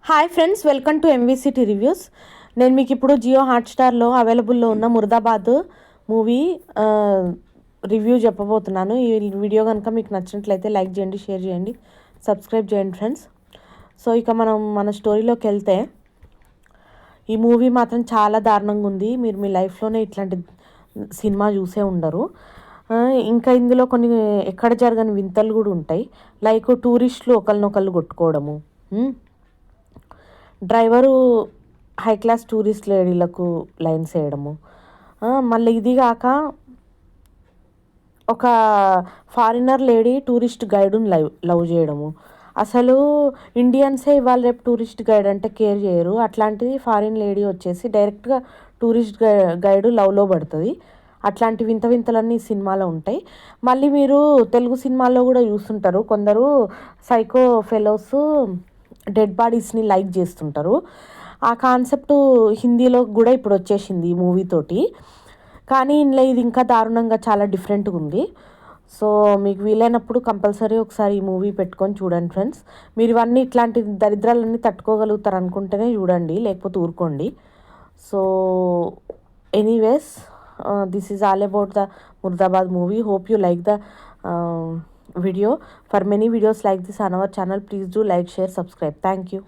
Hi friends, welcome to MVCT reviews. నేను మీకు ఇప్పుడు జియో హాట్స్టార్లో అవైలబుల్లో ఉన్న ముర్దాబాద్ మూవీ రివ్యూ చెప్పబోతున్నాను. ఈ వీడియో కనుక మీకు నచ్చినట్లయితే లైక్ చేయండి, షేర్ చేయండి, సబ్స్క్రైబ్ చేయండి ఫ్రెండ్స్. సో ఇక మనం మన స్టోరీలోకి వెళ్తే, ఈ మూవీ మాత్రం చాలా దారుణంగా ఉంది. మీరు మీ లైఫ్లోనే ఇట్లాంటి సినిమా చూసే ఉండరు. ఇంకా ఇందులో కొన్ని ఎక్కడ జరగని వింతలు కూడా ఉంటాయి. లైక్ టూరిస్టులు ఒకరినొకళ్ళు కొట్టుకోవడము, డ్రైవరు హై క్లాస్ టూరిస్ట్ లేడీలకు లైన్స్ వేయడము, మళ్ళీ ఇది కాక ఒక ఫారినర్ లేడీ టూరిస్ట్ గైడుని లవ్ చేయడము. అసలు ఇండియన్సే ఇవాళ రేపు టూరిస్ట్ గైడ్ అంటే కేర్ చేయరు. అట్లాంటిది ఫారిన్ లేడీ వచ్చేసి డైరెక్ట్గా టూరిస్ట్ గైడు లవ్లో పడుతుంది. అట్లాంటి వింత వింతలన్నీ సినిమాలో ఉంటాయి. మళ్ళీ మీరు తెలుగు సినిమాల్లో కూడా చూస్తుంటారు, కొందరు సైకో ఫెలోస్ డెడ్ బాడీస్ని లైక్ చేస్తుంటారు. ఆ కాన్సెప్ట్ హిందీలో కూడా ఇప్పుడు వచ్చేసింది ఈ మూవీ తోటి. కానీ ఇందులో ఇది ఇంకా దారుణంగా చాలా డిఫరెంట్గా ఉంది. సో మీకు వీలైనప్పుడు కంపల్సరీ ఒకసారి ఈ మూవీ పెట్టుకొని చూడండి ఫ్రెండ్స్. మీరు ఇవన్నీ ఇట్లాంటి దరిద్రాలన్నీ తట్టుకోగలుగుతారు అనుకుంటేనే చూడండి, లేకపోతే ఊరుకోండి. So anyways, this is all about the murdabad movie. Hope you like the video. For many videos like this on our channel, please do like, share, subscribe. Thank you.